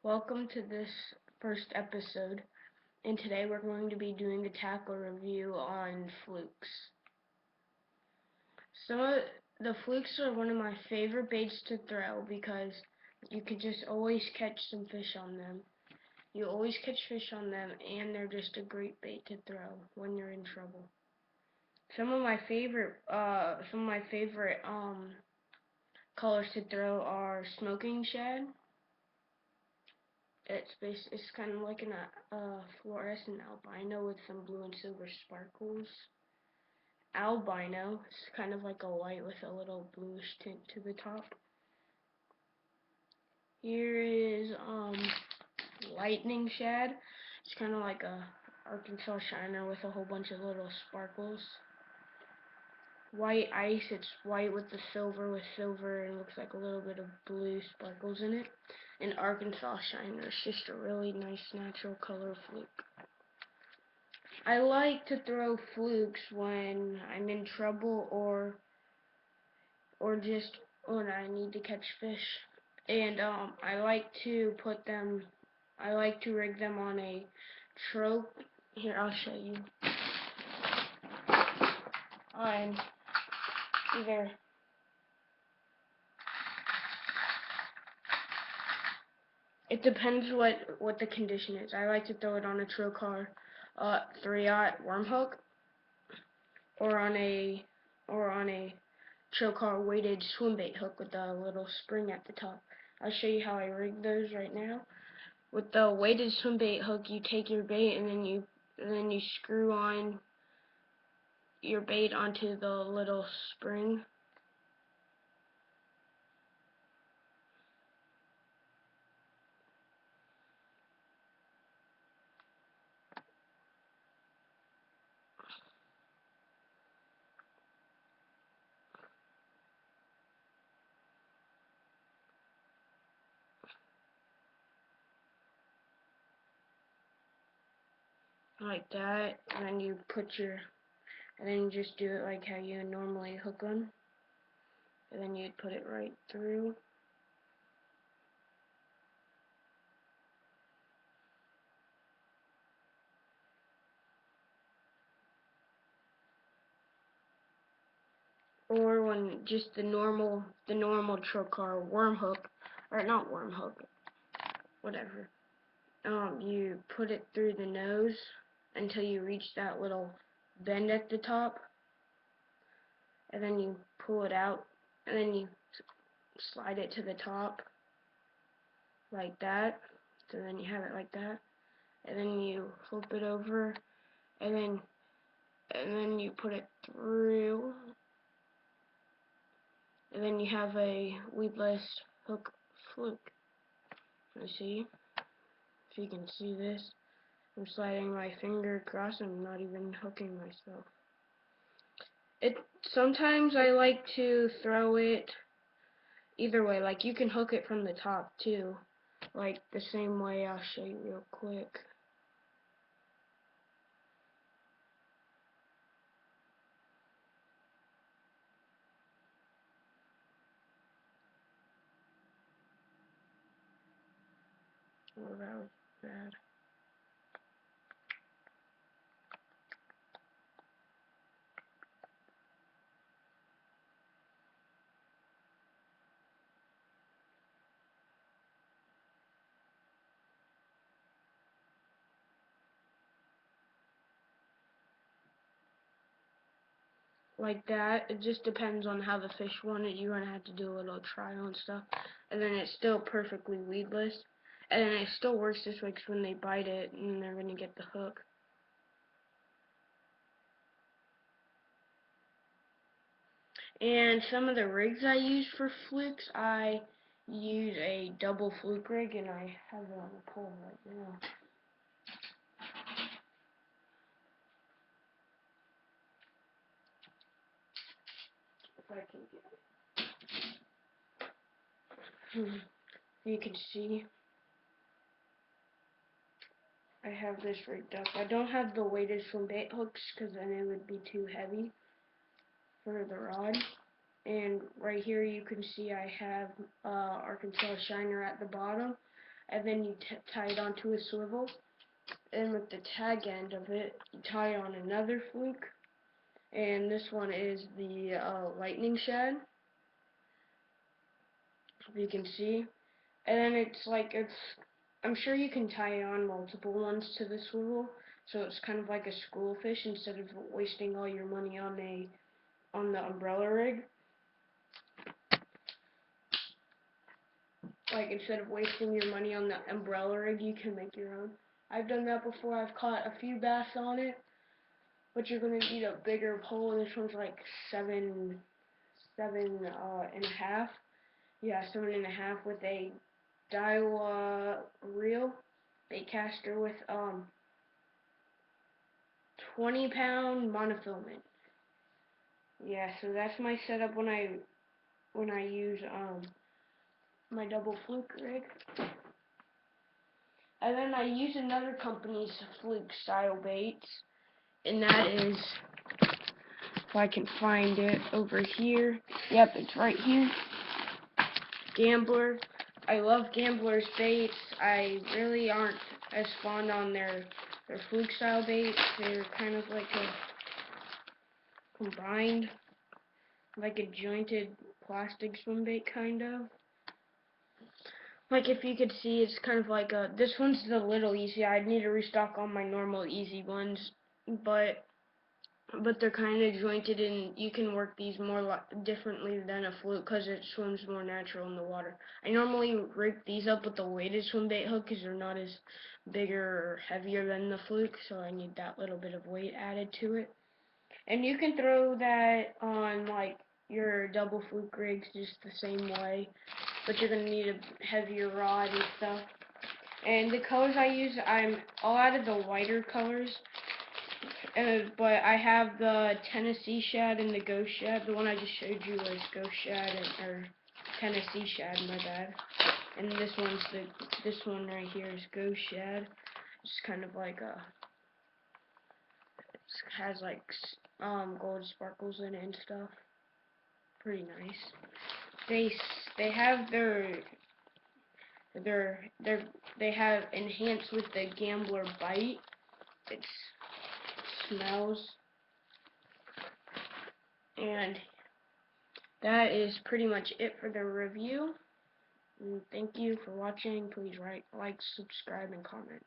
Welcome to this first episode, and today we're going to be doing a tackle review on flukes. Some of the flukes are one of my favorite baits to throw because you could just always catch some fish on them. You always catch fish on them, and they're just a great bait to throw when you're in trouble. Some of my favorite colors to throw are smoking shad. It's kind of like a fluorescent albino with some blue and silver sparkles. Albino is kind of like a white with a little bluish tint to the top. Here is lightning shad. It's kind of like a Arkansas shiner with a whole bunch of little sparkles. White ice, it's white with the silver and looks like a little bit of blue sparkles in it. And Arkansas shiner is just a really nice natural color fluke. I like to throw flukes when I'm in trouble or just when I need to catch fish. And I like to rig them on a trope. Here, I'll show you. On either it depends what the condition is. I like to throw it on a Trocar 3/0 worm hook or on a Trocar weighted swim bait hook with a little spring at the top. I'll show you how I rig those right now. With the weighted swim bait hook, you take your bait and then you screw on your bait onto the little spring. Like that, and then you just do it like how you normally hook them, and then you'd put it right through. Or when just the normal trocar worm hook, or not worm hook, whatever. You put it through the nose until you reach that little bend at the top, and then you pull it out, and then you slide it to the top like that. So then you have it like that, and then you flip it over, and then you put it through, and then you have a weedless hook fluke. Let's see if you can see this. I'm sliding my finger across. I'm not even hooking myself. It sometimes I like to throw it either way. Like you can hook it from the top too, like the same way. I'll show you real quick. Oh, that was bad. Like that. It just depends on how the fish want it. You're gonna have to do a little trial and stuff, and then it's still perfectly weedless, and then it still works this way because when they bite it, and they're gonna get the hook. And some of the rigs I use for flukes, I use a double fluke rig, and I have it on the pole right now. If I can get it. You can see I have this rigged up. I don't have the weighted swim bait hooks because then it would be too heavy for the rod. And right here you can see I have Arkansas shiner at the bottom. and then you tie it onto a swivel, and with the tag end of it, you tie on another fluke, and this one is the lightning shad, if you can see. And then I'm sure you can tie on multiple ones to the swivel, so it's kind of like a school fish instead of wasting all your money on the umbrella rig. Like, instead of wasting your money on the umbrella rig, you can make your own. I've done that before. I've caught a few bass on it, but you're gonna need a bigger pole. This one's like seven and a half. Yeah, 7.5 with a Daiwa reel bait caster with 20-pound monofilament. Yeah, so that's my setup when I use my double fluke rig. And then I use another company's fluke style baits, and that is, if I can find it over here. Yep, it's right here. Gambler. I love Gambler's baits. I really aren't as fond on their fluke style baits. They're kind of like a combined, like a jointed plastic swim bait kind of. Like, if you could see, it's kind of like this one's the little easy. I'd need to restock on my normal easy ones, but they're kind of jointed, and you can work these more differently than a fluke because it swims more natural in the water. I normally rig these up with the weighted swim bait hook because they're not as bigger or heavier than the fluke, so I need that little bit of weight added to it. And you can throw that on like your double fluke rigs just the same way, but you're going to need a heavier rod and stuff. And the colors I use, I'll add the whiter colors. But I have the Tennessee shad and the ghost shad. The one I just showed you was ghost shad or Tennessee shad, my bad. And this one right here is ghost shad. It's kind of like it has like gold sparkles in it and stuff. Pretty nice. They have they have enhanced with the Gambler bite. It smells. And that is pretty much it for the review. And thank you for watching. Please like, subscribe, and comment.